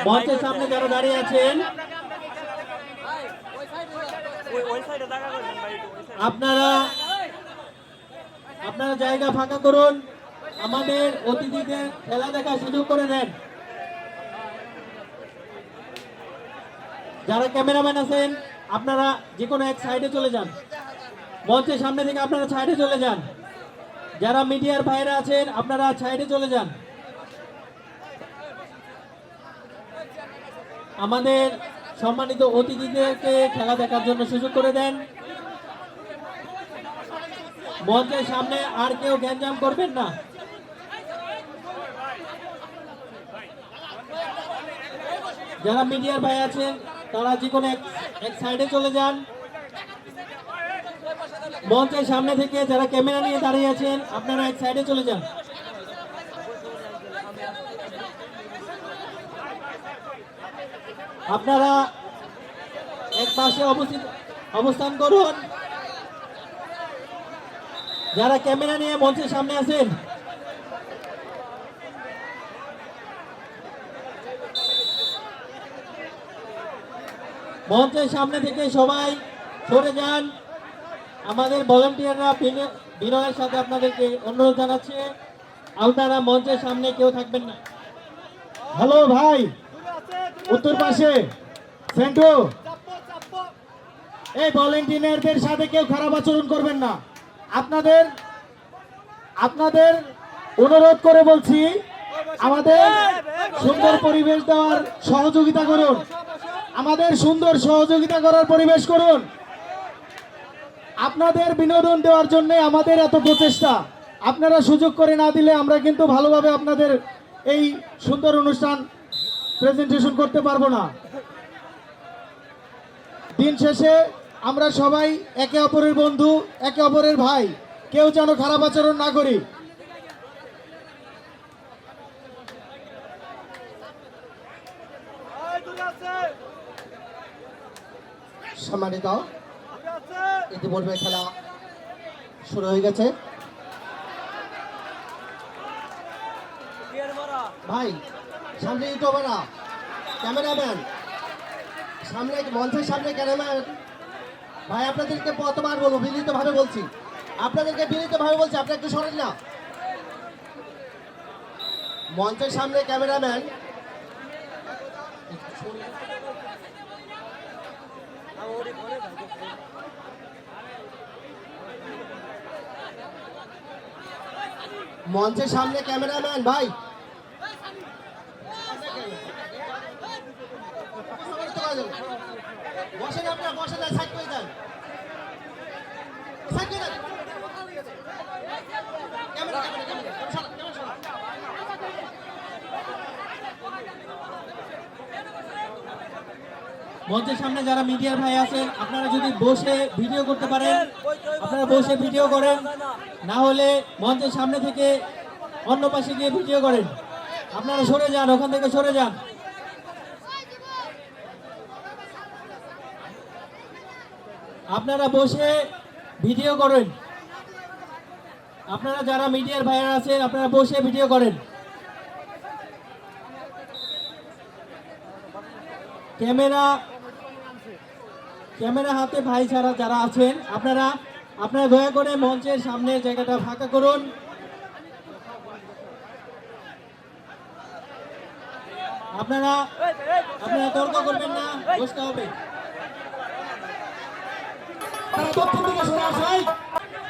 মঞ্চের সামনে যারা দাঁড়িয়ে আছেন আপনারা আপনারা জায়গা ফাঁকা করুন, আমাদের অতিথিদের খেলা দেখার সুযোগ করে দেন। যারা ক্যামেরাম্যান আছেন আপনারা যে কোনো এক সাইডে চলে যান, মঞ্চের সামনে থেকে আপনারা সাইডে চলে যান। যারা মিডিয়ার ভাইরা আছেন আপনারা সাইডে চলে যান। আমাদের সম্মানিত অতিথিদেরকে খেলা দেখার জন্য সুযোগ করে দেন। মঞ্চের সামনে আর কেউ গ্যাঞ্জাম করবেন না। যারা মিডিয়ার ভাই আছেন তারা যে কোনো এক সাইডে চলে যান। মঞ্চের সামনে থেকে যারা ক্যামেরা নিয়ে দাঁড়িয়ে আছেন আপনারা এক সাইডে চলে যান। আপনারা এক পাশে অবস্থান করুন। যারা ক্যামেরা নিয়ে মঞ্চের সামনে আছেন মঞ্চের সামনে থেকে সবাই সরে যান। আমাদের ভলান্টিয়াররা বিনয়ের সাথে আপনাদেরকে অনুরোধ জানাচ্ছে আপনারা মঞ্চের সামনে কেউ থাকবেন না। হ্যালো ভাই, উত্তর পাশে সেন্টু, এই ভলান্টিয়ারদের সাথে কেউ খারাপ আচরণ করবেন না। আপনাদের অনুরোধ করে বলছি আমাদের সুন্দর পরিবেশ দেওয়ার সহযোগিতা করুন, আমাদের সুন্দর সহযোগিতা করার পরিবেশ করুন। আপনাদের বিনোদন দেওয়ার জন্য আমাদের এত প্রচেষ্টা, আপনারা সুযোগ করে না দিলে আমরা কিন্তু ভালোভাবে আপনাদের এই সুন্দর অনুষ্ঠান প্রেজেন্টেশন করতে পারবো না। দিন শেষে আমরা সবাই একে অপরের বন্ধু, একে অপরের ভাই, কেউ যেন খারাপ আচরণ না করি। সম্মানিত, ইতিপূর্বে খেলা শুরু হয়ে গেছে। ভাই সামনে ইউটিউবাররা, ক্যামেরাম্যান সামনে, মঞ্চের সামনে ক্যামেরাম্যান ভাই, আপনাদেরকে কতবার বলবো, বিনীতভাবে বলছি, আপনাদেরকে বিনীতভাবে বলছি, আপনি একটু সরেন না। মঞ্চের সামনে ক্যামেরাম্যান মঞ্চের সামনে ক্যামেরাম্যান ভাই, বসেন, আপনারা বসেন, সাইড করে দেন, সাইড করে দেন। মঞ্চের সামনে যারা মিডিয়ার ভাই আছেন আপনারা যদি বসে ভিডিও করতে পারেন আপনারা বসে ভিডিও করেন, না হলে মঞ্চের সামনে থেকে অন্য পাশে গিয়ে ভিডিও করেন। আপনারা সরে যান, ওখান থেকে সরে যান। আপনারা বসে ভিডিও করেন। আপনারা যারা মিডিয়ার ভাইরা আছেন আপনারা বসে ভিডিও করেন। ক্যামেরা হাতে ভাই ছাড়া যারা আছেন আপনারা দয়া করে মঞ্চের সামনের জায়গাটা ফাঁকা করুন। আপনারা তর্ক করবেন না, বসতে হবে। তারা দক্ষিণ দিকে সরে আসে,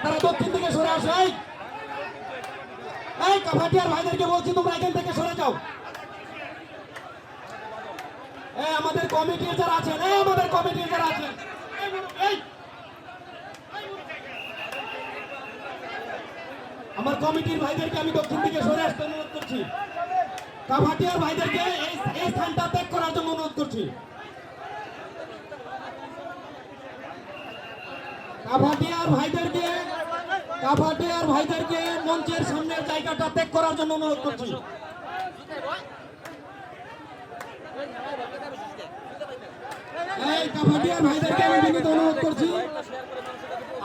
তারা দক্ষিণ দিকে সরে আসে। এই কাভাটিয়ার ভাইদেরকে বলছি তোমরা এখান থেকে সরে যাও। আমাদের কমিটির যারা আছেন, আমাদের কমিটির যারা আছেন, আমার কমিটির ভাইদেরকে আমি দক্ষিণ দিকে সরে আসতে অনুরোধ করছি। কাভাটিয়ার ভাইদেরকে এই স্থানটা ত্যাগ করার জন্য অনুরোধ করছি। কাভাটিয়ার ভাইদেরকে মঞ্চের সামনের জায়গাটা ত্যাগ করার জন্য অনুরোধ করছি। এই কাভাটিয়ার ভাইদেরকে আমি বিনীত অনুরোধ করছি,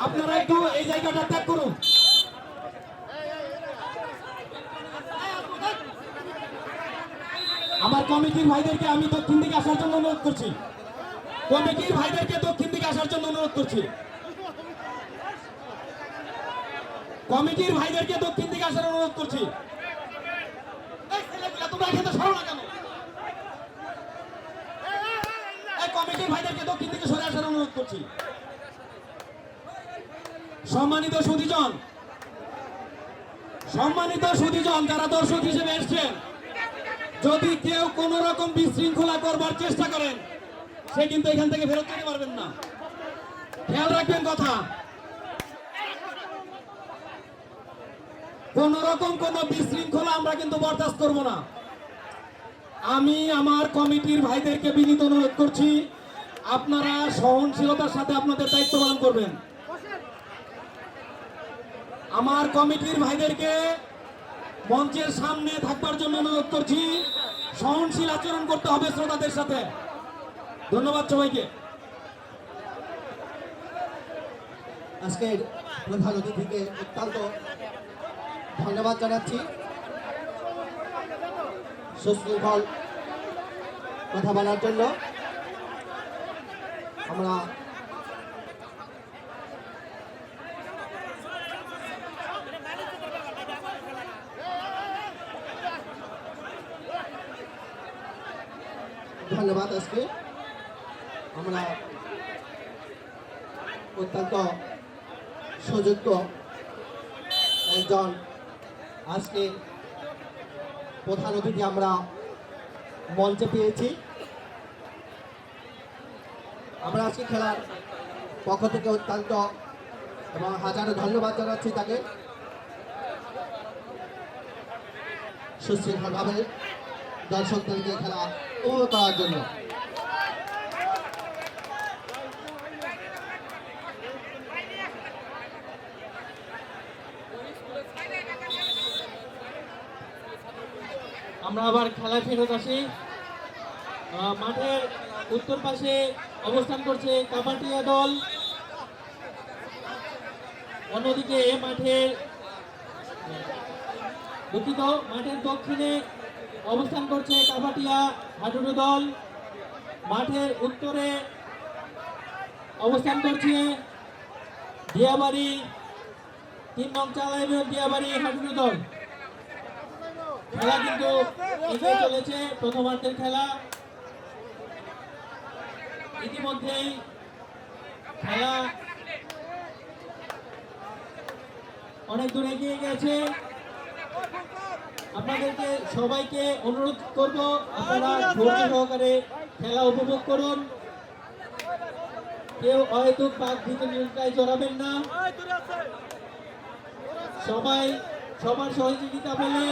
আপনারা একটু এই জায়গাটা ত্যাগ করুন। আমার কমিটির ভাইদেরকে আমি দক্ষিণ দিকে আসার জন্য অনুরোধ করছি। কমিটির ভাইদেরকে দক্ষিণ দিকে আসার জন্য অনুরোধ করছি। কমিটির ভাইদেরকে দক্ষিণ দিকে আসার অনুরোধ করছি। এই ছেলেগুলা তোমরা এখানে সরো না কেন? এই কমিটির ভাইদেরকে দক্ষিণ দিকে সরে আসার অনুরোধ করছি। সম্মানিত সুধীজন, যারা দর্শক হিসেবে এসছেন, যদি কেউ কোন রকম বিশৃঙ্খলা করবার চেষ্টা করেন, সে কিন্তু এখান থেকে ফেরত যেতে পারবেন না। খেয়াল রাখবেন কথা, কোন রকম কোন বিশৃঙ্খলা আমরা কিন্তু বরদাস্ত করব না। আমি আমার কমিটির ভাইদেরকে বিনীত অনুরোধ করছি, আপনারা সহনশীলতার সাথে আপনাদের দায়িত্ব পালন করবেন। আমার কমিটির ভাইদেরকে মঞ্চের সামনে থাকবার জন্য অনুরোধ করছি, সহনশীল আচরণ করতে হবে শ্রোতাদের সাথে। ধন্যবাদ সবাইকে। আজকের প্রধান অতিথিকে অত্যন্ত ধন্যবাদ জানাচ্ছি সুশৃঙ্খল কথা বলার জন্য। আমরা ধন্যবাদ। আজকে আমরা অত্যন্ত সুযোগ্য একজন আজকে প্রধান অতিথি আমরা মঞ্চে পেয়েছি। আমরা আজকে খেলার পক্ষ থেকে অত্যন্ত এবং হাজারো ধন্যবাদ জানাচ্ছি তাকে সুশৃঙ্খলভাবে দর্শকদেরকে খেলা উপভোগ করার জন্য। আমরা আবার খেলায় ফেরত আসি। মাঠের উত্তর পাশে অবস্থান করছে কাবাটিয়া দল, অন্যদিকে মাঠের দক্ষিণে অবস্থান করছে কাবাটিয়া হাডুডু দল। মাঠের উত্তরে অবস্থান করছে দিয়াবাড়ি 3 নং চালা ইউনিয়ন দিয়াবাড়ি হাডুডু দল। খেলা কিন্তু এগিয়ে চলেছে, প্রথমার্ধের খেলা। ইতিমধ্যেই খেলা অনেক দূর এগিয়ে গেছে। আপনাদেরকে সবাইকে অনুরোধ করব, আপনারা ধৈর্য সহকারে খেলা উপভোগ করুন। কেউ অহেতুক পাক ভিতরে জড়াবেন না। সবার সহযোগিতা পেলে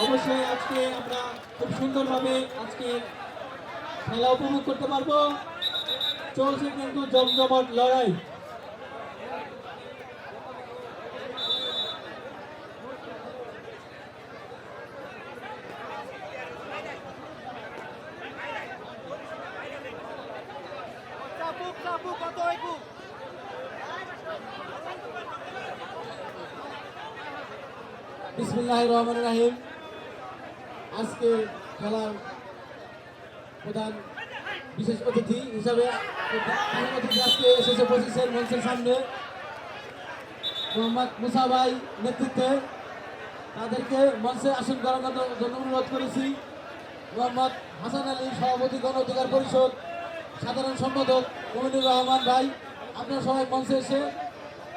অবশ্যই আজকে আমরা খুব সুন্দরভাবে আজকে খেলা উপভোগ করতে পারবো। চলছে কিন্তু জমজমাট লড়াই। বিসমিল্লাহির রহমানির রহিম। আজকে খেলার প্রধান বিশেষ অতিথি হিসাবে আজকে এসেছে পঁচিশের মঞ্চের সামনে মোহাম্মদ মুসা ভাই নেতৃত্বে। তাদেরকে মঞ্চে আসন করানোর জন্য অনুরোধ করেছি। মোহাম্মদ হাসান আলী সভাপতি গণ অধিকার পরিষদ, সাধারণ সম্পাদক মমিনুর রহমান ভাই, আপনারা সবাই মঞ্চে এসে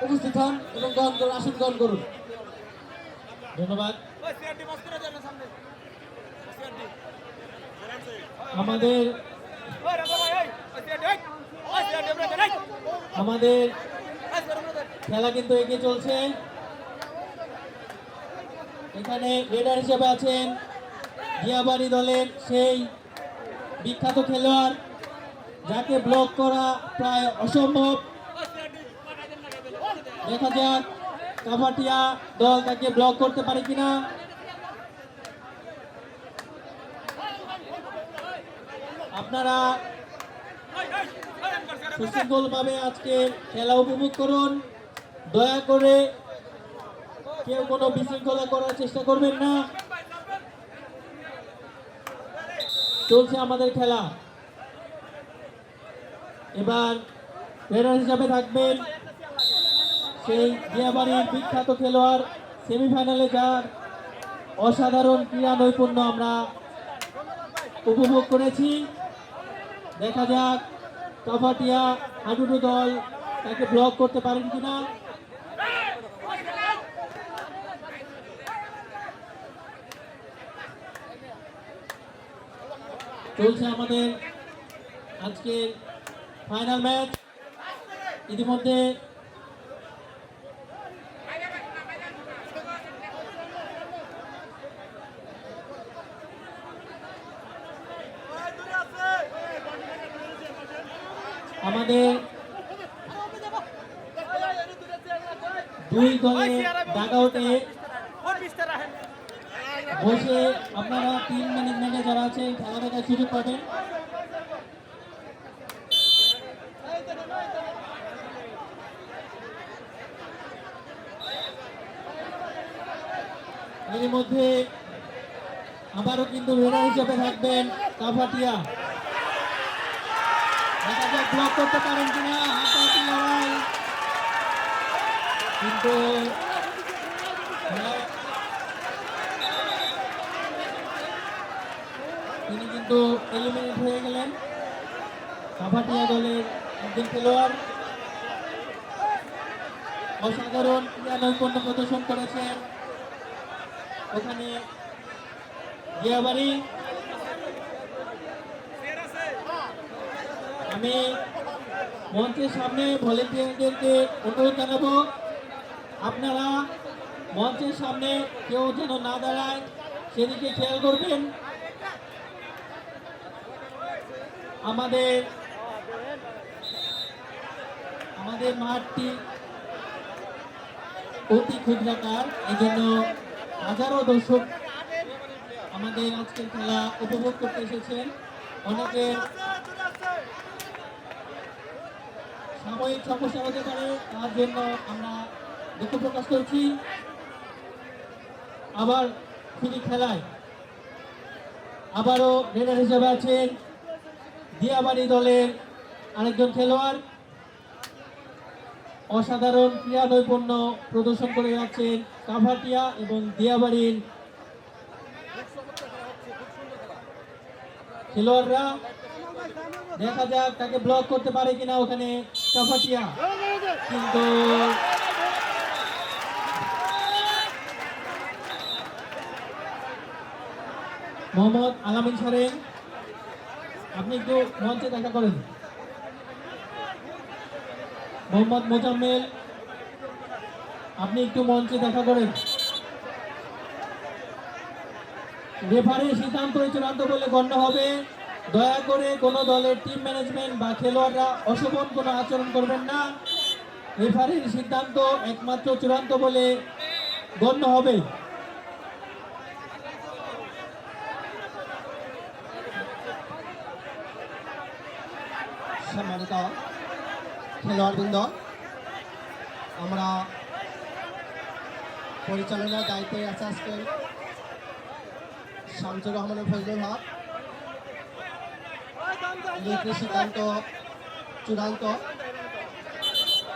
উপস্থিত হন এবং আসন গ্রহণ করুন। ধন্যবাদ। আমাদের খেলা কিন্তু এগিয়ে চলছে। এখানে রেডার হিসেবে আছেন দিয়াবাড়ি দলের সেই বিখ্যাত খেলোয়াড়, যাকে ব্লক করা প্রায় অসম্ভব। দেখা যাক কাবাটিয়া দল তাকে ব্লক করতে পারে কিনা। আপনারা সুশৃঙ্খলভাবে আজকে খেলা উপভোগ করুন। দয়া করে কেউ কোনো বিশৃঙ্খলা করার চেষ্টা করবেন না। চলছে আমাদের খেলা। এবার প্লেয়ার হিসাবে থাকবেন সেই দিয়াবাড়ির বিখ্যাত খেলোয়াড়, সেমিফাইনালে যার অসাধারণ ক্রীড়া নৈপুণ্য আমরা উপভোগ করেছি। দেখা যাক কাভাটিয়া হাডুডু দল তাকে ব্লক করতে পারেন কিনা। চলছে আমাদের আজকের ফাইনাল ম্যাচ। ইতিমধ্যে আমাদের দুই দলের ডাগআউটে বসে আপনারা টিম ম্যানেজমেন্টে যারা আছেন খেলা দেখার সুযোগ পাবেন। এর মধ্যে আবারও কিন্তু রেডার হিসেবে থাকবেন কাভাটিয়া। দেখা যাক ব্লক করতে পারেন কিনা, হাতাহাতি লড়াই কিন্তু তিনি কিন্তু এলিমিনেট হয়ে গেলেন। কাভাটিয়া দলের একজন খেলোয়াড় অসাধারণ ক্রীড়া নৈপুণ্য প্রদর্শন করেছেন ওখানে দিয়াবাড়ি। আমি মঞ্চের সামনে ভলেন্টিয়ারদেরকে অনুরোধ জানাবো, আপনারা মঞ্চের সামনে কেউ যেন না দাঁড়ায় সেদিকে খেয়াল করবেন। আমাদের মাঠটি অতি ক্ষুদ্রাকার, এই জন্য হাজারো দর্শক আমাদের আজকের খেলা উপভোগ করতে এসেছেন। অনেকের সাময়িক সমস্যা হতে পারে, তার জন্য আমরা দুঃখ প্রকাশ করছি। আবার তিনি খেলায় আবারও রেডার হিসেবে আছেন দিয়াবাড়ি দলের আরেকজন খেলোয়াড়, অসাধারণ ক্রীড়া নৈপুণ্য প্রদর্শন করে যাচ্ছেন কাভাটিয়া এবং দিয়াবাড়ির খেলোয়াড়রা। দেখা যাক তাকে ব্লক করতে পারে কিনা ওখানে কাভাটিয়া, কিন্তু মোহাম্মদ আলামিন সারেন, আপনি একটু মঞ্চে দেখা করেন। মোহাম্মদ মোজাম্মেল, আপনি একটু মঞ্চে দেখা করেন। রেফারির সিদ্ধান্ত চূড়ান্ত বলে গণ্য হবে। দয়া করে কোনো দলের টিম ম্যানেজমেন্ট বা খেলোয়াড়রা অশোভন কোনো আচরণ করবেন না। রেফারির সিদ্ধান্ত একমাত্র চূড়ান্ত বলে গণ্য হবে। সম্মানিত খেলোয়াড়বৃন্দ, আমরা পরিচালনার দায়িত্বে আছে আজকে শামসুর রহমানের ফজলুল হক। রেফারির সিদ্ধান্ত চূড়ান্ত,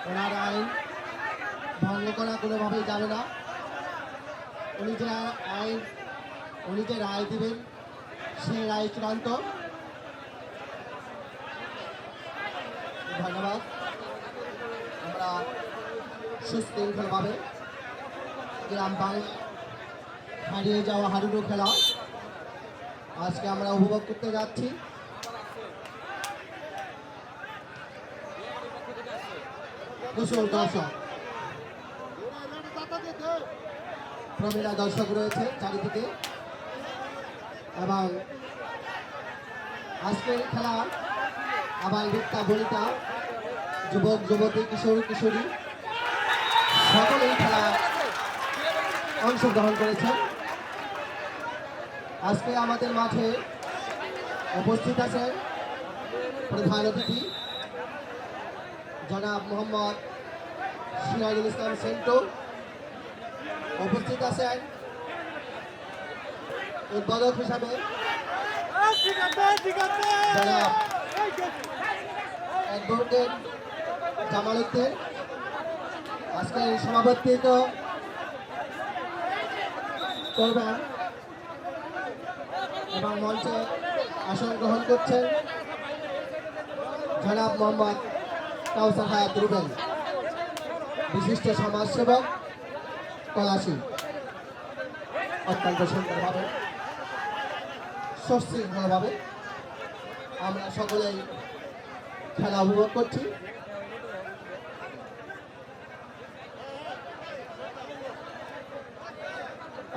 ওনার আইন ভঙ্গ করা কোনোভাবেই যাবে না। উনি যে রায় দিবেন সেই রায় চূড়ান্ত। ধন্যবাদ। আমরা সুশৃঙ্খলভাবে গ্রাম বাংলা হারিয়ে যাওয়া হাডুডু খেলা আজকে আমরা উপভোগ করতে যাচ্ছি। প্রচুর দর্শক, প্রবীণা দর্শক রয়েছে চারিদিকে, এবং আজকের খেলা আবার বৃদ্ধা বনিতা, যুবক যুবতী, কিশোর কিশোরী সকলেই খেলা অংশগ্রহণ করেছেন। আজকে আমাদের মাঠে উপস্থিত আছেন প্রধান অতিথি জনাব মোহাম্মদ সিরাজুল ইসলাম সেন্টু। উপস্থিত আছেন উদ্বোধক হিসাবে জনাব অ্যাডভোকেট জামাল উদ্দিন আজকে সভাপতিত্ব করবেন এবং মঞ্চে আসন গ্রহণ করছেন জনাব মোহাম্মদ কাউসার হায়াত রুবেল, বিশিষ্ট সমাজসেবক, কলাশী। অত্যন্ত সুন্দরভাবে সুশৃঙ্খলভাবে আমরা সকলেই খেলা উপভোগ করছি।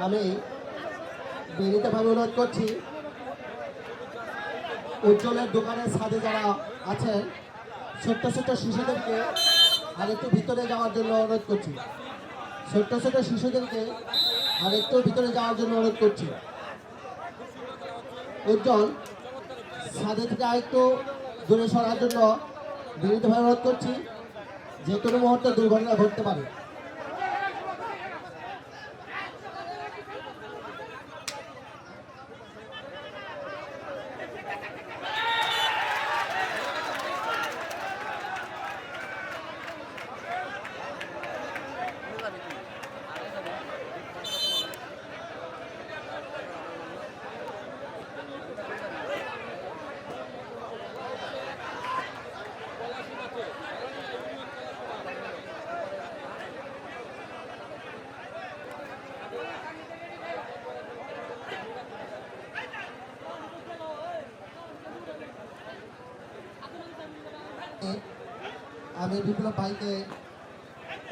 আমি বিনীতভাবে অনুরোধ করছি উজ্জ্বলের দোকানের ছাদে যারা আছেন ছোট্ট ছোট্ট শিশুদেরকে আর একটু ভিতরে যাওয়ার জন্য অনুরোধ করছি। ছোট্ট ছোট্ট শিশুদেরকে আর একটু ভিতরে যাওয়ার জন্য অনুরোধ করছি। উজ্জ্বল ছাদে থেকে আরেকটু দূরে সরার জন্য বিনীতভাবে অনুরোধ করছি, যে কোনো মুহূর্তে দুর্ঘটনা ঘটতে পারে। আমি বিপ্লব ভাইকে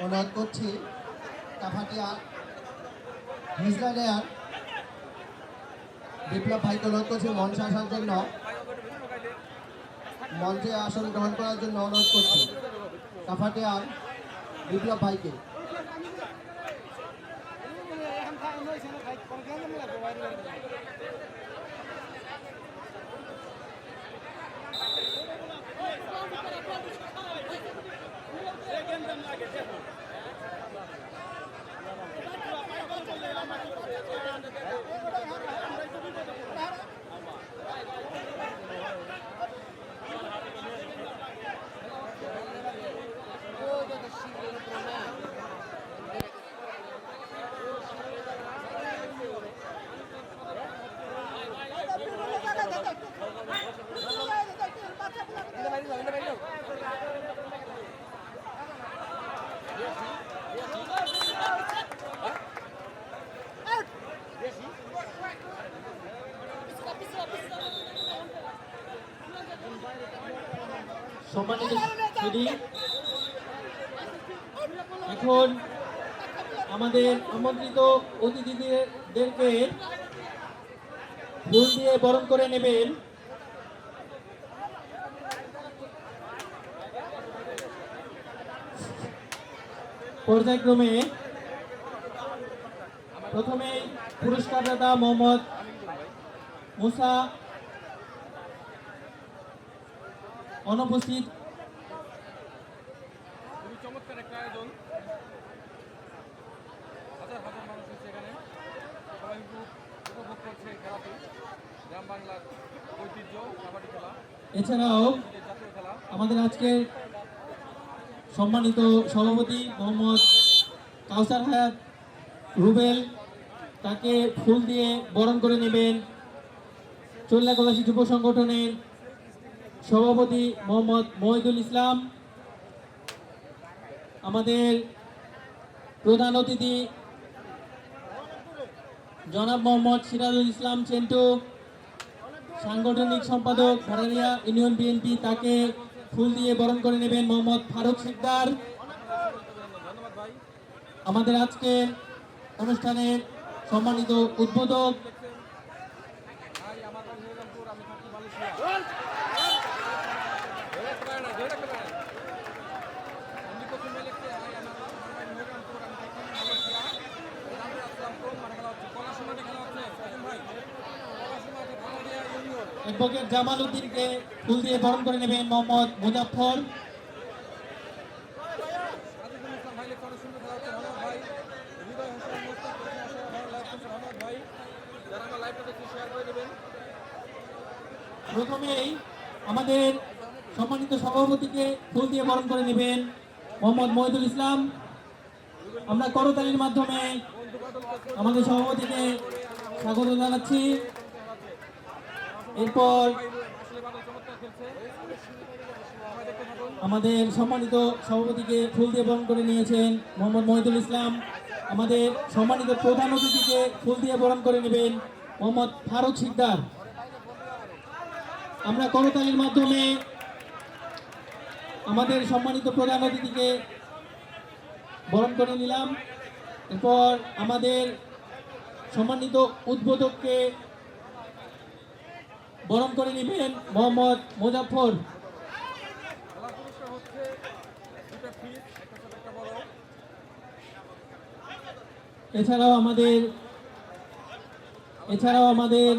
অনুরোধ করছি কাফাটিয়া নিউজিল্যান্ডের বিপ্লব ভাইকে অনুরোধ করছি মঞ্চে আসার জন্য, মঞ্চে আসন গ্রহণ করার জন্য অনুরোধ করছি কাফাটিয়ার বিপ্লব ভাইকে। সম্মানিত সুধী, এখন আমাদের আমন্ত্রিত অতিথিদেরকে ফুল দিয়ে বরণ করে নেবেন পর্যায়ক্রমে। প্রথমে পুরস্কারদাতা মোহাম্মদ মুসা অনুপস্থিত। খুবই চমৎকার একটা আয়োজন, হাজার হাজার মানুষ এসে এখানে সবাই উপভোগ করছে খেলাটি, গ্রাম বাংলার ঐতিহ্য কাবাডি খেলা, এছাড়াও জাতীয় খেলা। আমাদের আজকের সম্মানিত সভাপতি মোহাম্মদ কাউসার হায়াত রুবেল, তাকে ফুল দিয়ে বরণ করে নেবেন চল্লা কলাশী যুব সংগঠনের সভাপতি মোহাম্মদ মহিদুল ইসলাম। আমাদের প্রধান অতিথি জনাব মোহাম্মদ সিরাজুল ইসলাম চেন্টু, সাংগঠনিক সম্পাদক ভাড়ারিয়া ইউনিয়ন বিএনপি, তাকে ফুল দিয়ে বরণ করে নেবেন মোহাম্মদ ফারুক সিকদার। আমাদের আজকের অনুষ্ঠানের সম্মানিত উদ্বোধক ভাই আমার বাড়ি নিজামপুর, আমি থাকি মালয়েশিয়া। ধরে রাখতে পারে না, ধরে রাখতে পারে না। আমি প্রথমে লিখতে ভাই আমার বাড়ি নিজামপুর, আমি থাকি মালয়েশিয়া। জানতে আসলাম কোন মাঠে খেলা হচ্ছে, কলাশী মাঠে খেলা হচ্ছে। প্রথম ভাই কলাশী মাঠে ভাড়ারিয়া ইউনিয়ন। অ্যাডভোকেট জামাল উদ্দিনকে ফুল দিয়ে বরণ করে নেবেন মোহাম্মদ মুজাফফর। আজিজুল ইসলাম ভাই লিখতে অনেক সুন্দর খেলা হচ্ছে। ধন্যবাদ ভাই। হৃদয় হোসেন মোস্তাক লাইভ করছে, ধন্যবাদ ভাই। যারা আমার লাইভটা দেখছে শেয়ার করে দেবেন। প্রথমেই আমাদের সম্মানিত সভাপতিকে ফুল দিয়ে বরণ করে নেবেন মোহাম্মদ মহিদুল ইসলাম। আমরা করতালির মাধ্যমে আমাদের সভাপতিকে স্বাগত জানাচ্ছি। এরপর আমাদের সম্মানিত সভাপতিকে ফুল দিয়ে বরণ করে নিয়েছেন মোহাম্মদ মহিদুল ইসলাম। আমাদের সম্মানিত প্রধান অতিথিকে ফুল দিয়ে বরণ করে নেবেন মোহাম্মদ ফারুক সিকদার। আমরা করতালির মাধ্যমে আমাদের সম্মানিত প্রধান অতিথিকে বরণ করে নিলাম। এরপর আমাদের সম্মানিত উদ্বোধককে বরণ করে নেবেন মোহাম্মদ মুজাফফর। খেলার পুরস্কার হচ্ছে দুটো ফিস, একটা ছোট একটা বড়। এছাড়াও আমাদের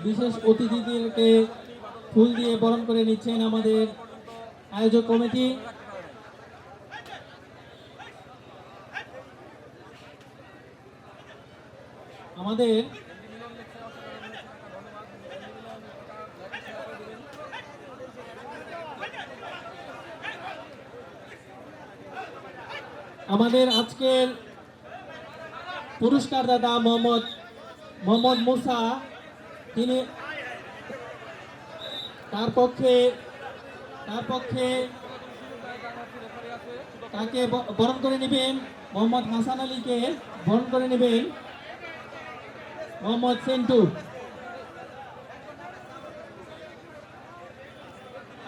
বিশেষ অতিথিদেরকে ফুল দিয়ে বরণ করে নিচ্ছেন আমাদের আয়োজক কমিটি। আমাদের আজকের পুরস্কার দাতা মোহাম্মদ মুসা, তিনি তার পক্ষে তাকে বরণ করে নেবেন মোহাম্মদ হাসান আলীকে বরণ করে নেবেন মোহাম্মদ সেন্টু।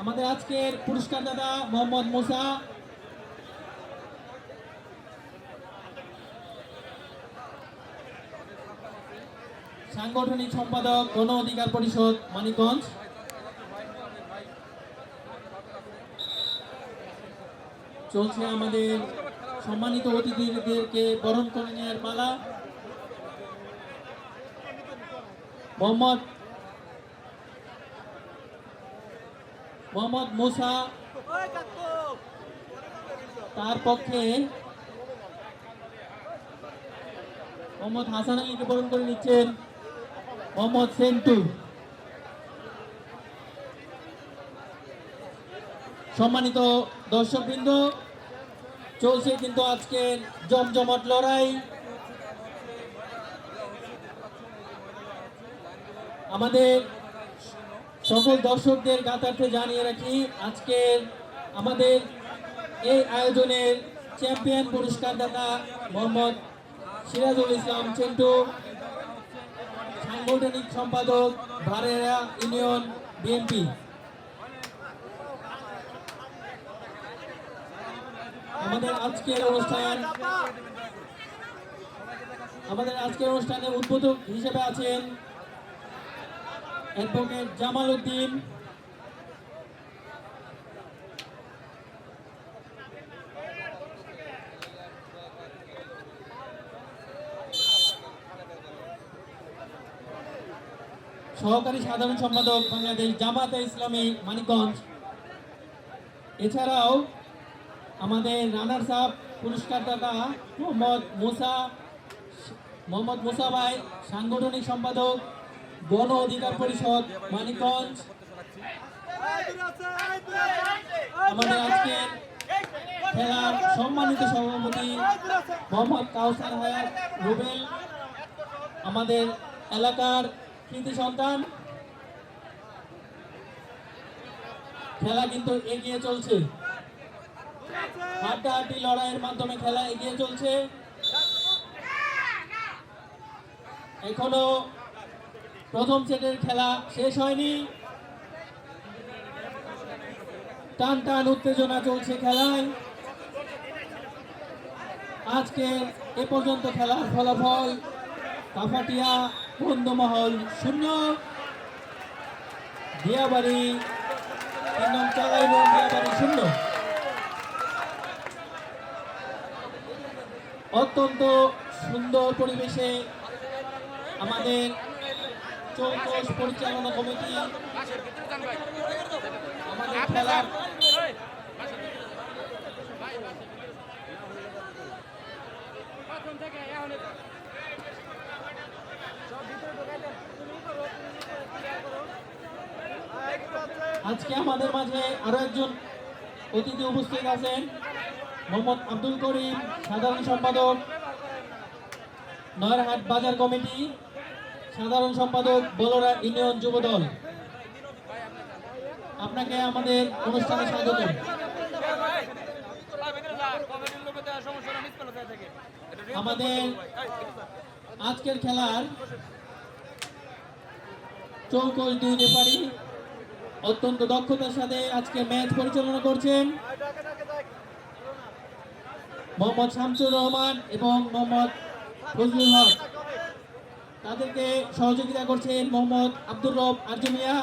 আমাদের আজকের পুরস্কার দাতা মোহাম্মদ মুসা। সাংগঠনিক সম্পাদক গণ অধিকার পরিষদ মানিকগঞ্জ। চলছে আমাদের সম্মানিত অতিথিদেরকে বরণ করে নেওয়ার পালা। মোহাম্মদ মুসা, তার পক্ষে মোহাম্মদ হাসান আলীকে বরণ করে নিচ্ছেন মোহাম্মদ সেন্টু। সম্মানিত দর্শকবৃন্দ, চলছে কিন্তু আজকের জমজমাট লড়াই। আমাদের সকল দর্শকদের জ্ঞাতার্থে জানিয়ে রাখি, আজকের আমাদের এই আয়োজনের চ্যাম্পিয়ন পুরস্কার দাতা মোহাম্মদ সিরাজুল ইসলাম চেন্টু, সাংগঠনিক সম্পাদক ভারেরা ইউনিয়ন বিএনপি। আমাদের আজকের অনুষ্ঠানে উদ্বোধক হিসেবে আছেন অ্যাডভোকেট জামাল উদ্দিন। সহকারী সাধারণ সম্পাদক বাংলাদেশ জামাতে ইসলামী মানিকগঞ্জ। এছাড়াও আমাদের রানার্স আপ পুরস্কার দাতা মোহাম্মদ মুসা ভাই, সাংগঠনিক সম্পাদক গণ অধিকার পরিষদ মানিকগঞ্জ। আমাদের আজকের খেলার সম্মানিত সভাপতি মোহাম্মদ কাউসার হায়াত রুবেল, আমাদের এলাকার কৃতি সন্তান। খেলা কিন্তু এগিয়ে চলছে, হাড্ডাহাড্ডি লড়াইয়ের মাধ্যমে খেলা এগিয়ে চলছে। এখনো প্রথম সেটের খেলা শেষ হয়নি, টান টান উত্তেজনা চলছে খেলায়। আজকে এ পর্যন্ত খেলার ফলাফল: কাফাটিয়া বন্ধুমহল 0, দিয়াবাড়ি 0। অত্যন্ত সুন্দর পরিবেশে আমাদের চৌকস পরিচালনা কমিটি আমাদের খেলার আজকে আমাদের মাঝে আরো একজন অতিথি উপস্থিত আছেন, মোহাম্মদ আব্দুল করিম, সাধারণ সম্পাদক নয়ারহাট বাজার কমিটি, সাধারণ সম্পাদক বলরা ইউনিয়ন যুবদল। আপনাকে আমাদের অনুষ্ঠানে স্বাগত। আমাদের আজকের খেলার চৌকস দুই রেফারি অত্যন্ত দক্ষতার সাথে আজকে ম্যাচ পরিচালনা করছেন মোহাম্মদ শামসুর রহমান এবং মোহাম্মদ ফজলুল হক। তাদেরকে সহযোগিতা করছেন মোহাম্মদ আব্দুর রব আরজুমিয়া,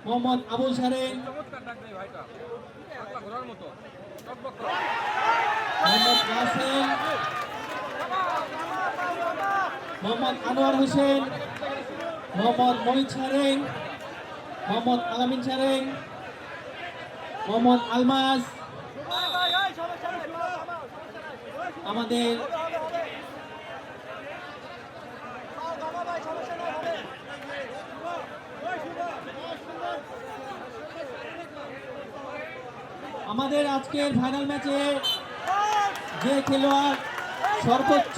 মোহাম্মদ আবুল সারেং, মোহাম্মদ রাসেল, মোহাম্মদ আনোয়ার হোসেন, মোহাম্মদ মহিত সারেং, মোহাম্মদ আলামিন সারেং, মোহাম্মদ আলমাস। আমাদের আজকের ফাইনাল ম্যাচে যে খেলোয়াড় সর্বোচ্চ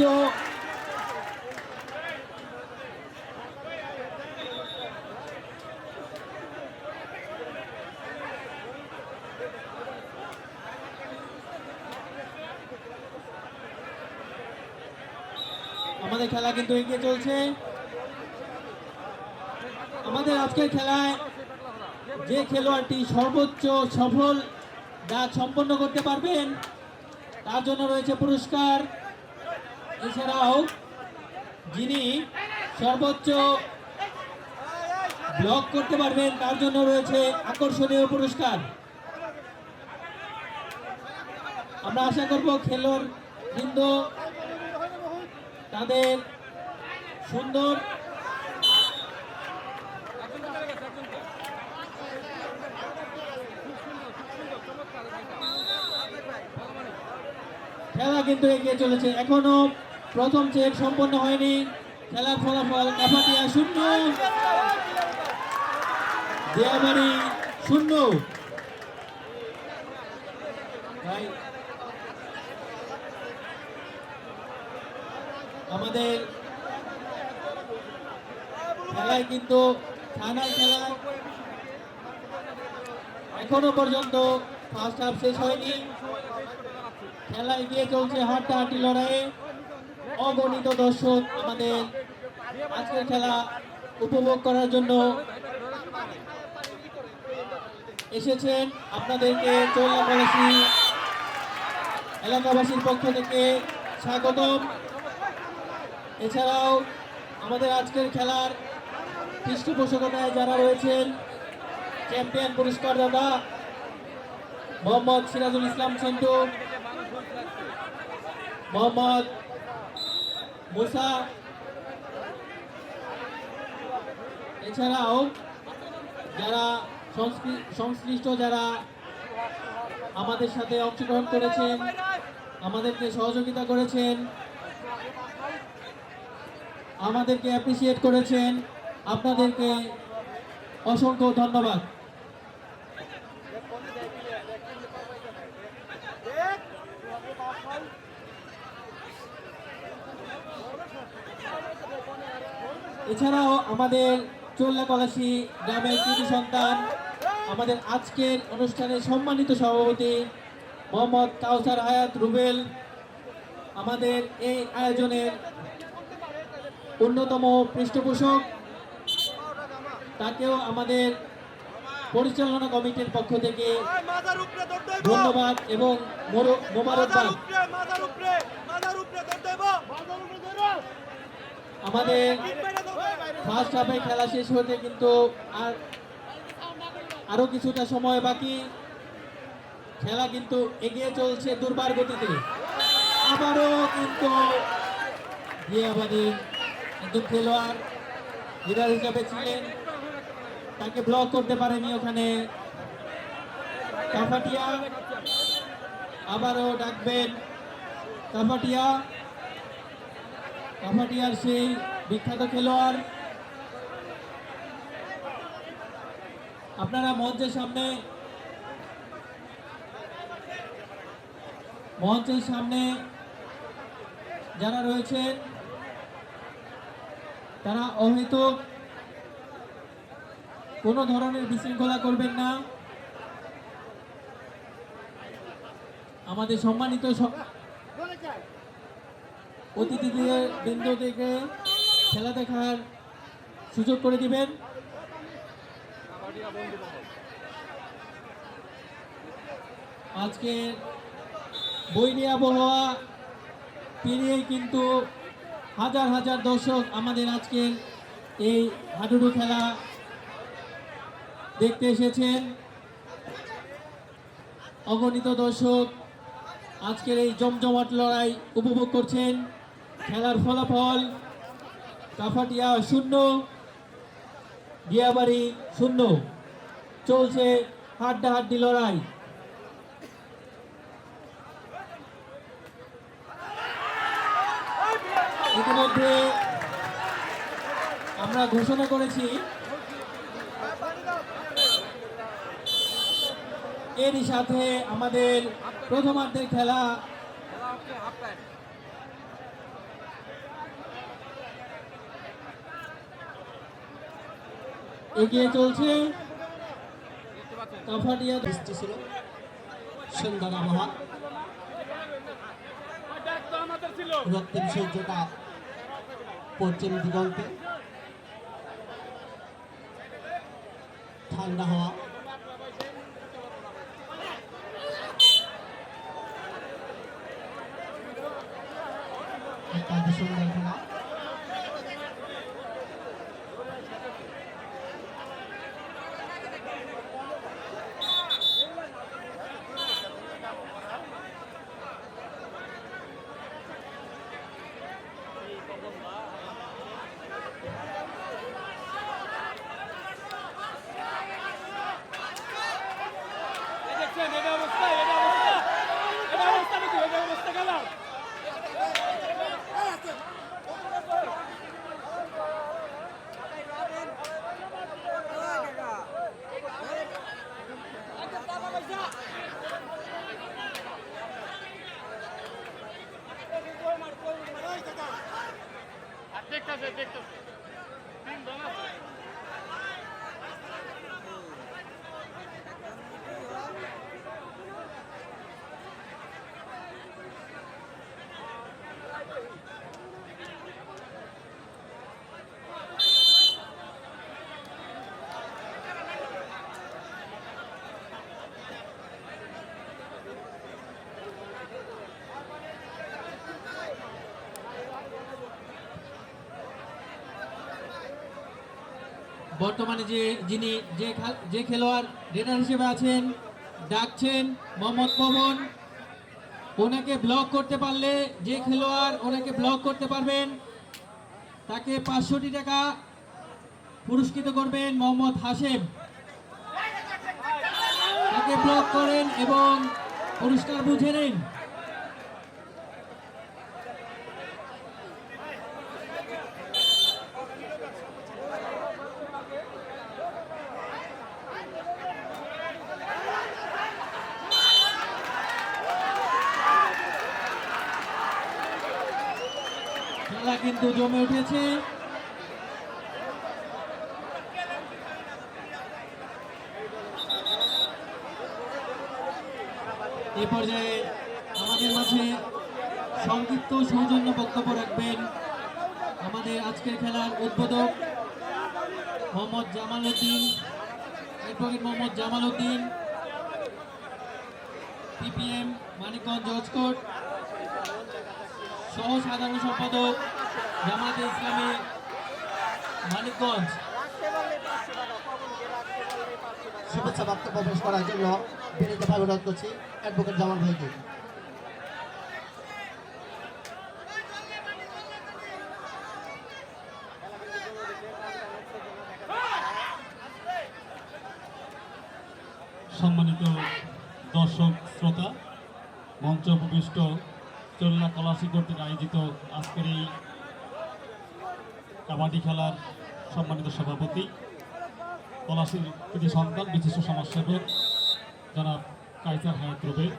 আমাদের খেলা কিন্তু এগিয়ে চলছে। আমাদের আজকের খেলায় যে খেলোয়াড়টি সর্বোচ্চ সফল ডাক সম্পন্ন করতে পারবেন তার জন্য রয়েছে পুরস্কার। এছাড়াও যিনি সর্বোচ্চ ব্লক করতে পারবেন তার জন্য রয়েছে আকর্ষণীয় পুরস্কার। আমরা আশা করব খেলোয়াড় বৃন্দ তাদের সুন্দর খেলা কিন্তু এগিয়ে চলেছে। এখনো প্রথম চেক সম্পন্ন হয়নি। খেলার ফলাফল কাপাটিয়া 0, দিয়াবাড়ি 0। ভাই আমাদের খেলায় কিন্তু ফাইনাল খেলায় এখনো পর্যন্ত ফার্স্ট হাফ শেষ হয়নি। খেলা এগিয়ে চলছে হাড্ডাহাড্ডি লড়াইয়ে। অগণিত দর্শক আমাদের আজকের খেলা উপভোগ করার জন্য এসেছেন। আপনাদেরকে চৌলাপলাশী এলাকাবাসীর পক্ষ থেকে স্বাগতম। এছাড়াও আমাদের আজকের খেলার পৃষ্ঠপোষকতায় যারা রয়েছেন, চ্যাম্পিয়ন পুরস্কার দাতা মোহাম্মদ সিরাজুল ইসলাম সন্টু, মোহাম্মদ মুসা, এছাড়াও যারা সংশ্লিষ্ট যারা আমাদের সাথে অংশগ্রহণ করেছেন, আমাদেরকে সহযোগিতা করেছেন, আমাদেরকে অ্যাপ্রিসিয়েট করেছেন, আপনাদেরকে অসংখ্য ধন্যবাদ। এছাড়াও আমাদের চৌলাপলাশী গ্রামের কৃতি সন্তান, আমাদের আজকের অনুষ্ঠানের সম্মানিত সভাপতি মোহাম্মদ কাউসার হায়াত রুবেল, আমাদের এই আয়োজনের অন্যতম পৃষ্ঠপোষক, তাকেও আমাদের পরিচালনা কমিটির পক্ষ থেকে ধন্যবাদ এবং মোবারকবাদ। আমাদের ফার্স্ট হাফে খেলা শেষ হতে কিন্তু আরো কিছুটা সময় বাকি। খেলা কিন্তু এগিয়ে চলছে দুর্বার গতিতে। আবারও কিন্তু দিয়াবাড়ির একজন খেলোয়াড় লিডার হিসেবে ছিলেন, তাকে ব্লক করতে পারেনি ওখানে কাপাটিয়া। আবারও ডাকবেন কাপাটিয়ার সেই বিখ্যাত খেলোয়াড়। আপনারা মঞ্চের সামনে যারা রয়েছেন তারা অহেতুক কোনো ধরনের বিশৃঙ্খলা করবেন না। আমাদের সম্মানিত অতিথিদের বিন্দু থেকে খেলা দেখার সুযোগ করে দিবেন। আজকে বৈরী আবহাওয়া পেরিয়েই কিন্তু হাজার হাজার দর্শক আমাদের আজকের এই হাডুডু খেলা দেখতে এসেছেন। অগণিত দর্শক আজকের এই জমজমাট লড়াই উপভোগ করছেন। খেলার ফলাফল কাফাটিয়া 0, দিয়াবাড়ি 0। চলছে হাড্ডাহাড্ডি লড়াই। ইতিমধ্যে আমরা ঘোষণা করেছি এরই সাথে আমাদের প্রথমার্ধের খেলা হচ্ছে হাফ টাইম। এগিয়ে চলছে। দেখতে পাচ্ছেন কাফাটিয়া বৃষ্টি ছিল, সুন্দর আবহাওয়া, রক্তিম সূর্যটা পশ্চিম দিগন্তে, ঠান্ডা হাওয়া, অত্যন্ত সুন্দর খেলা। দেখছেন এটা অবস্থা, এটা অবস্থা, এটা অবস্থা নাকি, এটা অবস্থা খেলা। দেখতেছে দেখতেছে তিন জন আছে। বর্তমানে যে খেলোয়াড় রেডার হিসেবে আছেন ডাকছেন মোহাম্মদ পবন। ওনাকে ব্লক করতে পারলে, যে খেলোয়াড় ওনাকে ব্লক করতে পারবেন তাকে 500 টাকা পুরস্কৃত করবেন মোহাম্মদ হাশেম। তাকে ব্লক করেন এবং পুরস্কার বুঝে নিন। খেলা কিন্তু জমে উঠেছে। এই পর্যায়ে আমাদের মাঝে সংক্ষিপ্ত সৌজন্য বক্তব্য রাখবেন আমাদের আজকের খেলার উদ্বোধক Mohammad Jamal Uddin, advocate Mohammad Jamal Uddin, PPM Manikganj judge court, সহ সাধারণ সম্পাদক জামায়াতে ইসলামী মানিকগঞ্জ। শুভেচ্ছা বক্তব্য পেশ করার জন্য বিনীতভাবে অনুরোধ করছি অ্যাডভোকেট জামাল ভাইকে। সম্মানিত দর্শক শ্রোতা, মঞ্চ উপবিষ্ট চল্লা কলাসী কর্তৃক আয়োজিত আজকের এই কাবাডি খেলার সম্মানিত সভাপতি পলাশীর কৃতি সন্তান বিশিষ্ট সমাজসেবক জনাব কাইসার হায়াত রুবেল।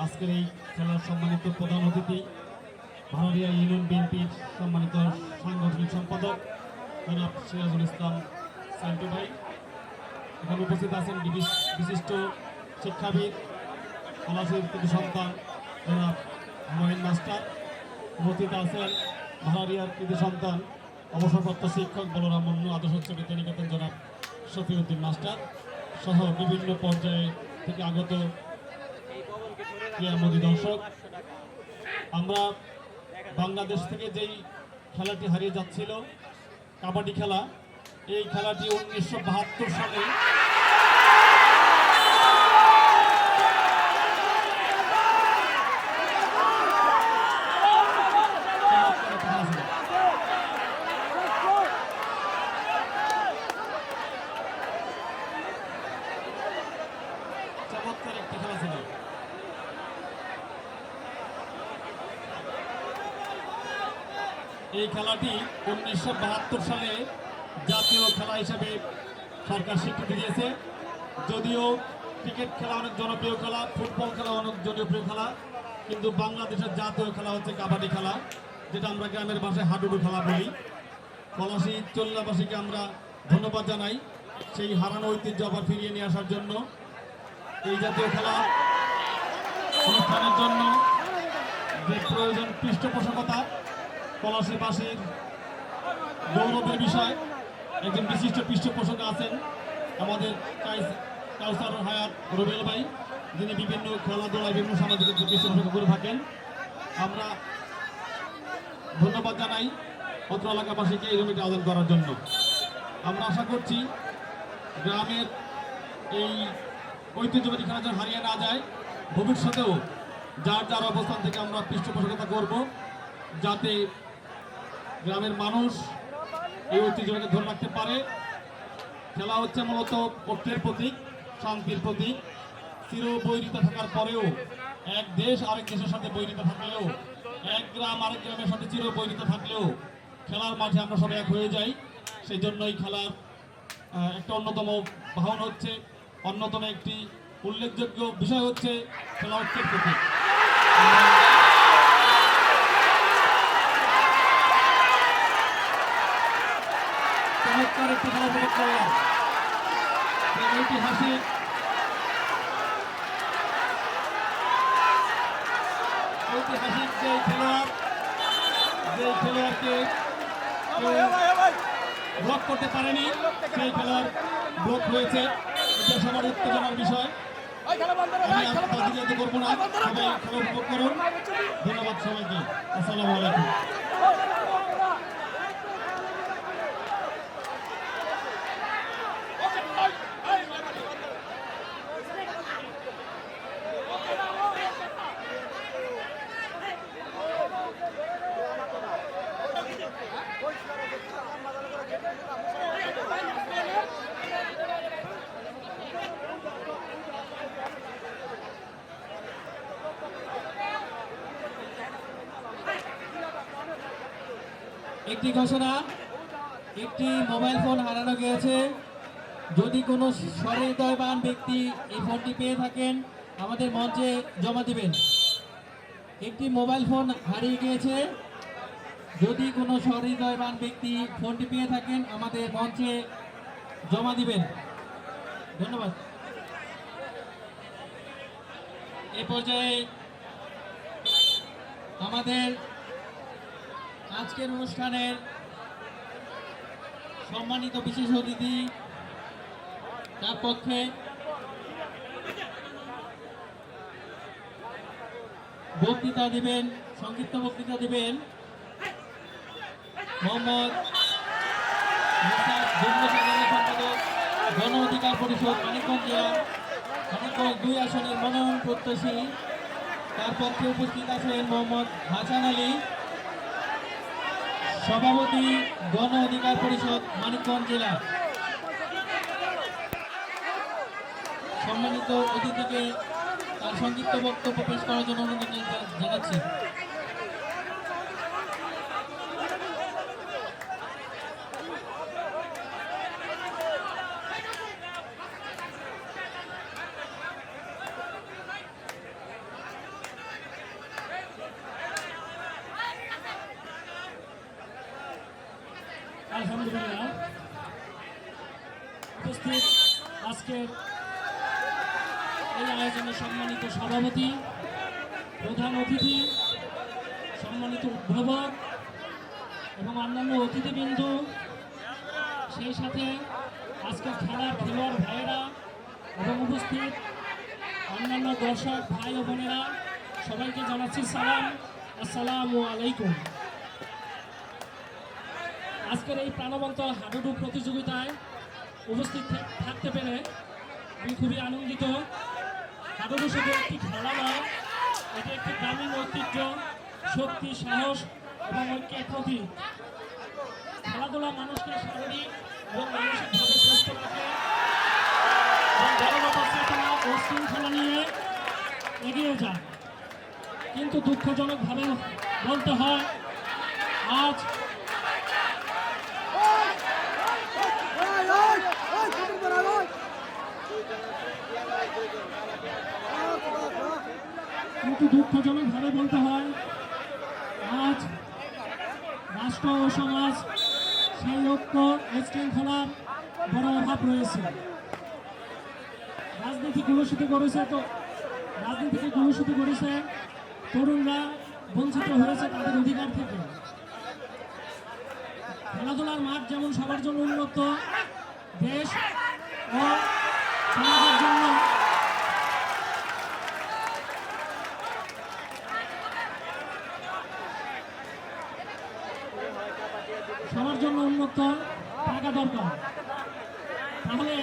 আজকের এই খেলার সম্মানিত প্রধান অতিথি ভাড়ারিয়া ইউনিয়ন বিএনপির সম্মানিত সাংগঠনিক সম্পাদক জনাব সিরাজুল ইসলাম সান্টু ভাই। এখানে উপস্থিত আছেন বিশিষ্ট শিক্ষাবিদ পলাশীর কৃতি সন্তান জনাব মহিন মাস্টার। উপস্থিত আছেন ভাড়ারিয়ার কৃতি সন্তান অবসরপ্রাপ্ত শিক্ষক বলরাম মুন্নু, আদর্শ উচ্চ বিদ্যানিকেতন জনাব শফিউদ্দিন মাস্টার সহ বিভিন্ন পর্যায়ে থেকে আগত ক্রীড়ামোদী দর্শক। আমরা বাংলাদেশ থেকে যেই খেলাটি হারিয়ে যাচ্ছিল কাবাডি খেলা, এই খেলাটি 1972 সালে চমৎকার একটি খেলা ছিল। এই খেলাটি 1972 সালে জাতীয় খেলা হিসেবে সরকার স্বীকৃতি দিয়েছে। যদিও ক্রিকেট খেলা অনেক জনপ্রিয় খেলা, ফুটবল খেলা অনেক জনপ্রিয় খেলা, কিন্তু বাংলাদেশের জাতীয় খেলা হচ্ছে কাবাডি খেলা, যেটা আমরা গ্রামের ভাষায় হাডুডু খেলা বলি। পলাশী চল্লাবাসীকে আমরা ধন্যবাদ জানাই সেই হারানো ঐতিহ্য আবার ফিরিয়ে নিয়ে আসার জন্য। এই জাতীয় খেলা অনুষ্ঠানের জন্য যে প্রয়োজন পৃষ্ঠপোষকতা, পলাশীবাসীর গৌরবের বিষয় একজন বিশিষ্ট পৃষ্ঠপোষক আছেন আমাদের কাউসার হায়াত রুবেল ভাই, যিনি বিভিন্ন খেলাধুলায় বিভিন্ন সামাজিক পৃষ্ঠপোষক করে থাকেন। আমরা ধন্যবাদ জানাই অত্র এলাকাবাসীকে এই জমিটি আয়োজন করার জন্য। আমরা আশা করছি গ্রামের এই ঐতিহ্যবাহী খেলা যেন হারিয়ে না যায়, ভবিষ্যতেও যার যার অবস্থান থেকে আমরা পৃষ্ঠপোষকতা করব, যাতে গ্রামের মানুষ এই ঐতিহ্যকে ধরে রাখতে পারে। খেলা হচ্ছে মূলত ঐক্যের প্রতীক, শান্তির প্রতীক। চির বৈরিতা থাকার পরেও, এক দেশ আরেক দেশের সাথে বৈরিতা থাকলেও, এক গ্রাম আরেক গ্রামের সাথে চির বৈরিতা থাকলেও খেলার মাঠে আমরা সবাই এক হয়ে যাই। সেই জন্য এই খেলার একটা অন্যতম বাহন হচ্ছে, অন্যতম একটি উল্লেখযোগ্য বিষয় হচ্ছে খেলা ঐক্যের প্রতীক। চমৎকার একটি খেলা উপভোগ করলাম। ঐতিহাসিক যে খেলোয়াড়কে ব্লক করতে পারেনি, সেই খেলোয়াড় ব্লক হয়েছে। এটা সবার উত্তেজনার বিষয়। আমি আর কথা জিজ্ঞাসা করবো না, সবাই খেলা উপভোগ করুন। ধন্যবাদ সবাইকে। আসসালামু আলাইকুম। একটি ঘোষণা, একটি মোবাইল ফোন হারানো গিয়েছে। যদি কোনো সহৃদয়বান ব্যক্তি এই ফোনটি পেয়ে থাকেন আমাদের মঞ্চে জমা দিবেন। একটি মোবাইল ফোন হারিয়ে গিয়েছে। যদি কোনো সহৃদয়বান ব্যক্তি ফোনটি পেয়ে থাকেন আমাদের মঞ্চে জমা দিবেন। ধন্যবাদ। এ পর্যায়ে আমাদের আজকের অনুষ্ঠানের সম্মানিত বিশেষ অতিথি, তার পক্ষে বক্তৃতা দিবেন, সংক্ষিপ্ত বক্তৃতা দিবেন মোহাম্মদ যুগ্ম সাধারণ সম্পাদক, গণ অধিকার পরিষদ, মানিকগঞ্জ জেলা মানিকগঞ্জ 2 আসনের মনোনয়ন প্রত্যাশী। তার পক্ষে উপস্থিত আছেন মোহাম্মদ হাসান আলী, সভাপতি, গণ অধিকার পরিষদ, মানিকগঞ্জ জেলা। সম্মানিত অতিথিকে তার সংক্ষিপ্ত বক্তব্য পেশ করার জন্য অনুরোধ জানাচ্ছি। উপস্থিত আজকের এই আয়োজনের সম্মানিত সভাপতি, প্রধান অতিথি, সম্মানিত উদ্ভাবক এবং অন্যান্য অতিথিবৃন্দ, সেই সাথে আজকের খেলার খেলোয়াড় ভাইয়েরা এবং উপস্থিত অন্যান্য দর্শক ভাই ও বোনেরা, সবাইকে জানাচ্ছি সালাম, আসসালামু আলাইকুম। আজকের এই প্রাণবন্ত হাডুডু প্রতিযোগিতায় উপস্থিত থাকতে পেরে আমি খুবই আনন্দিত। হাডুডু শুধু একটি খেলা নয়, এটি একটি গ্রামীণ ঐতিহ্য, শক্তি, সাহস এবং ঐক্যের প্রতীক। খেলাধুলা মানুষকে শারীরিক এবং মানসিকভাবে সুস্থ রাখে এবং দলগত চেতনা ও শৃঙ্খলা নিয়ে এগিয়ে যায়। কিন্তু দুঃখজনকভাবে বলতে হয়, আজ আজ রাষ্ট্র ও সমাজ সেই ঐক্য শৃঙ্খলার বড় অভাব রয়েছে। রাজনীতিকে কলুষিত করেছে, তরুণরা বঞ্চিত হয়েছে তাদের অধিকার থেকে। খেলাধুলার মাঠ যেমন সবার জন্য উন্নত, দেশ ও সমাজের জন্য উন্মুক্ত থাকা দরকার। তাহলে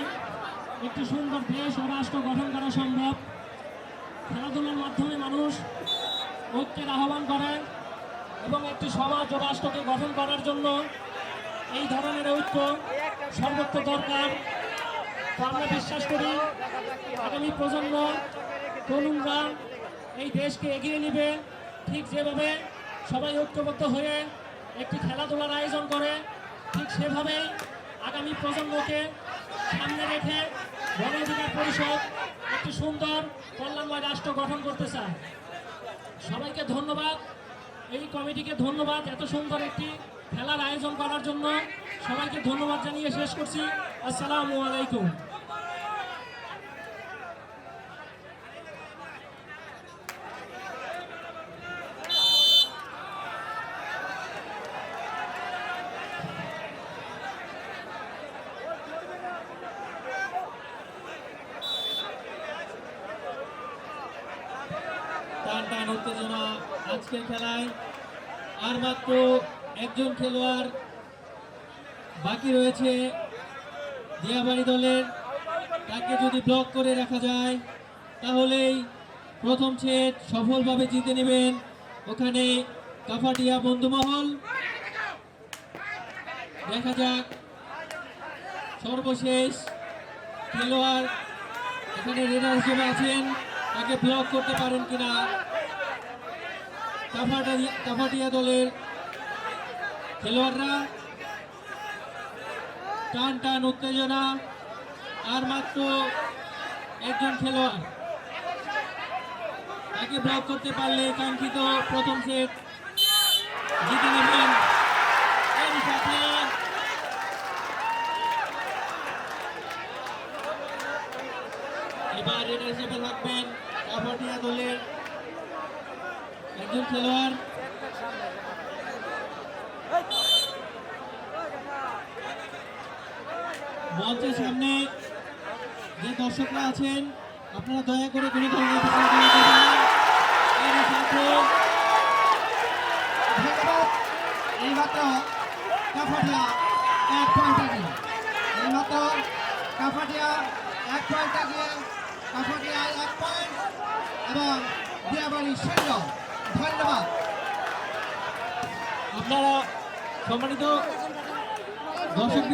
একটি সুন্দর দেশ ও রাষ্ট্র গঠন করা সম্ভব। খেলাধুলার মাধ্যমে মানুষ ঐক্যের আহ্বান করে এবং একটি সমাজ ও রাষ্ট্রকে গঠন করার জন্য এই ধরনের ঐক্য সর্বত্র দরকার। তো আমরা বিশ্বাস করি আগামী প্রজন্ম, তরুণরা এই দেশকে এগিয়ে নেবে। ঠিক যেভাবে সবাই ঐক্যবদ্ধ হয়ে একটি খেলাধুলার আয়োজন করে, ঠিক সেভাবেই আগামী প্রজন্মকে সামনে রেখে গণ অধিকার পরিষদ একটি সুন্দর কল্যাণময় রাষ্ট্র গঠন করতে চায়। সবাইকে ধন্যবাদ, এই কমিটিকে ধন্যবাদ এত সুন্দর একটি খেলার আয়োজন করার জন্য। সবাইকে ধন্যবাদ জানিয়ে শেষ করছি। আসসালামু আলাইকুম। টান টান উত্তেজনা আজকের খেলায়। আর মাত্র একজন খেলোয়াড় বাকি রয়েছে দিয়াবাড়ি দলের। তাকে যদি ব্লক করে রাখা যায় তাহলেই প্রথম সেট সফলভাবে জিতে নেবেন ওখানে কাফাটিয়া বন্ধুমহল। দেখা যাক সর্বশেষ খেলোয়াড় এখানে রেডার হিসেবে আছেন, তাকে ব্লক করতে পারেন কিনা। কাফাটিয়া দলের খেলোয়াড়রা, টান টান উত্তেজনা। আর মাত্র একজন খেলোয়াড়, তাকে ব্লক করতে পারলে কাঙ্ক্ষিত প্রথম সেট জিতে নেবেন। এর সাথে এবার রেডার হিসেবে থাকবেন কাফাটিয়া দলের একজন খেলোয়াড়। মঞ্চের সামনে যে দর্শকরা আছেন আপনারা দয়া করে কোনো ধরনের বিশৃঙ্খলা করবেন না। এর সাথে ধন্যবাদ। এইমাত্র কাফাটিয়া 1 পয়েন্ট এগিয়ে, এইমাত্র কাফাটিয়া 1 পয়েন্ট এগিয়ে, কাফাটিয়া 1 পয়েন্ট এবং দিয়াবাড়ি 0। ধন্যবাদ। আপনারা সম্মানিত দর্শক